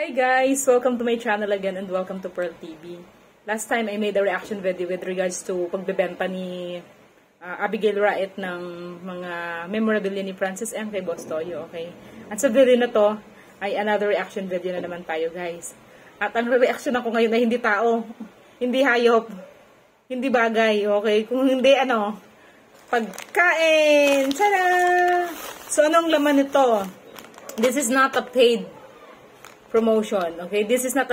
Hi guys! Welcome to my channel again and welcome to Pearl TV. Last time I made a reaction video with regards to pagbebenta ni Abigail Raet ng mga memorabilia ni Francis M. kay Boss Toyo, okay? At sa video na to ay another reaction video na naman tayo guys. At ang reaction ako ngayon ay hindi tao, hindi hayop, hindi bagay, okay? Kung hindi pagkain! Tada! So anong laman nito? This is not a paid promotion, okay? This is not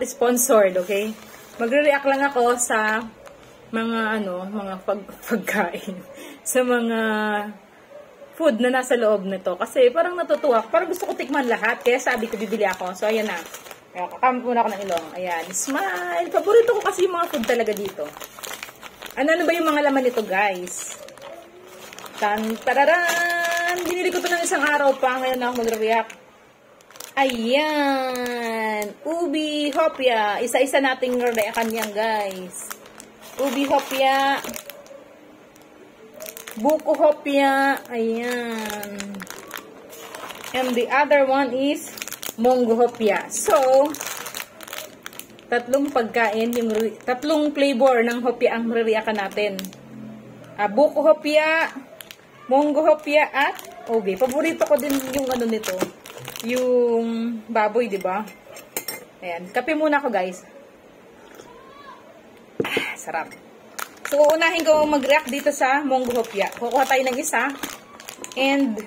sponsored, okay? Magre-react lang ako sa mga pagkain, sa mga food na nasa loob nito. Kasi parang natutuwa, parang gusto ko tikman lahat, kaya sabi ko bibili ako. So ayan na. Kakamit muna ako ng ilong. Ayan, smile. Paborito ko kasi yung mga food talaga dito. Ano ba yung mga laman nito, guys? Tararan! Binili ko to ng isang araw pa, ngayon na ako magre-react. Ayan! Ubi hopya. Isa-isa nating reakan yan, guys. Ubi hopya. Buko hopya. Ayan. And the other one is munggo hopya. So, tatlong pagkain, tatlong flavor ng hopya ang re-reakan natin. Buko hopya, munggo hopya, at ubi. Paborito ko din yung nito. Yung baboy, di ba? Ayan. Kape muna ako, guys. Sarap. So, unahin ko mag-react dito sa munggo hopya. Kukuha tayo ng isa. And,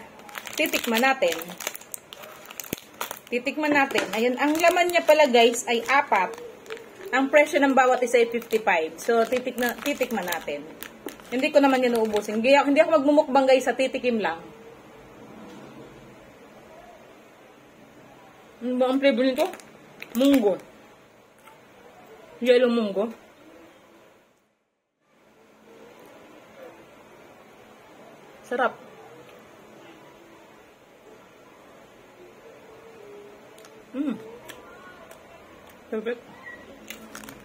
titikman natin. Ayun, ang laman niya pala, guys, ay 4. Ang presyo ng bawat isa ay 55. So, titikman natin. Hindi ko naman yan uubusin. Hindi ako magmumukbang, guys, sa titikim lang. Ano ba ang flavor nito? Munggo. Yellow munggo. Sarap. Perfect.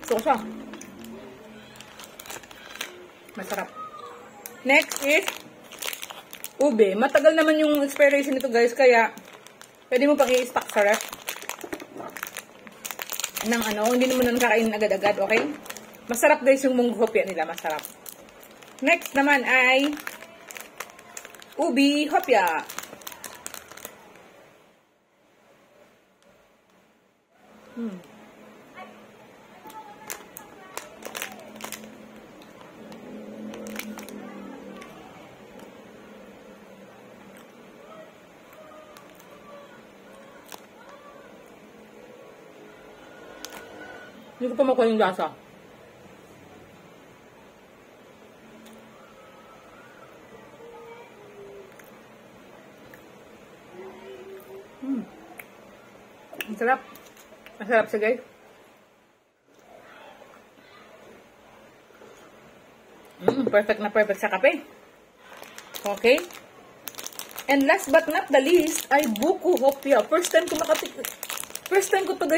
So, siya. Masarap. Next is ube. Matagal naman yung expiration nito, guys, kaya pwede mo pang i-stock sa ref. Hindi naman nakakainin agad-agad, okay? Masarap, guys, yung munggo hopya nila. Masarap. Next naman ay ubi hopya. Hindi ko pa makuha yung lasa. Masarap. Masarap siya, guys. Perfect na perfect sa kape. Okay? And last but not the least ay buko hopya. First time ko to,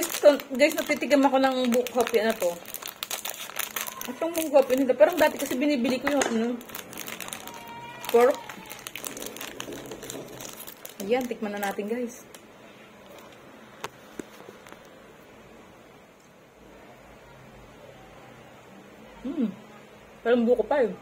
guys, natitigam ako ng buko hopya na to. Itong buko hopya nila. Parang dati kasi binibili ko yung pork. Ayan, tikman na natin, guys. Parang buko pa yun.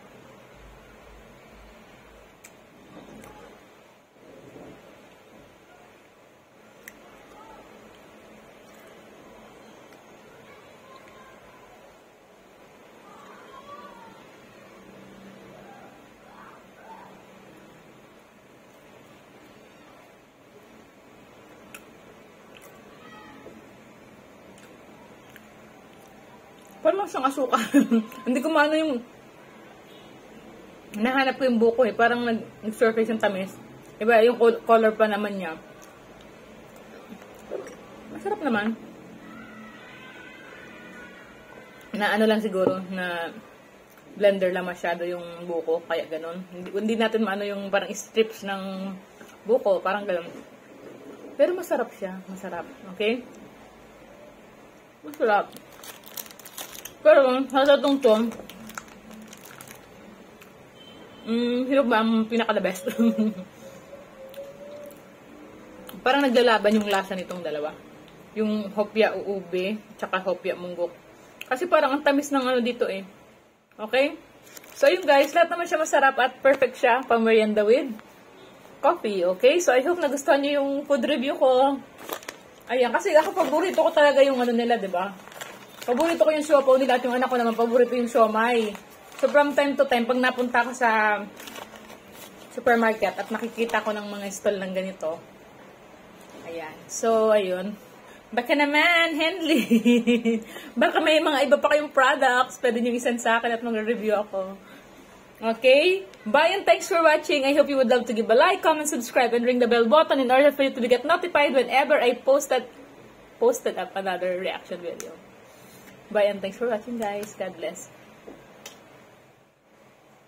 Parang siyang asukal. Hindi ko maano yung nahanap ko yung buko eh. Parang nag-surface yung tamis. Iba yung color pa naman niya. Masarap naman. Na lang siguro na blender lang masyado yung buko. Kaya ganun. Hindi natin maano yung parang strips ng buko. Parang ganun. Pero masarap siya. Masarap. Okay? Masarap. Pero, sa itong to, sino ba ang pinaka-the best? Parang naglalaban yung lasa nitong dalawa. Yung hopya ube, tsaka hopya munggok. Kasi parang ang tamis ng ano dito eh. Okay? So, yun guys, lahat naman siya masarap at perfect siya pang merienda with coffee. Okay? So, I hope nagustuhan niyo yung food review ko. Ayan, kasi ako paborito ko talaga yung ano nila, diba? Paborito ko yung siopaw nila at yung anak ko naman paborito yung siomay. So, from time to time, pag napunta ko sa supermarket at nakikita ko ng mga stall ng ganito, ayan. So, ayun. Baka naman, Henley. Baka may mga iba pa kayong products. Pwede nyo isend sa akin at mag-review ako. Okay? Bye and thanks for watching. I hope you would love to give a like, comment, subscribe, and ring the bell button in order for you to get notified whenever I posted up another reaction video. Bye and thanks for watching, guys. God bless.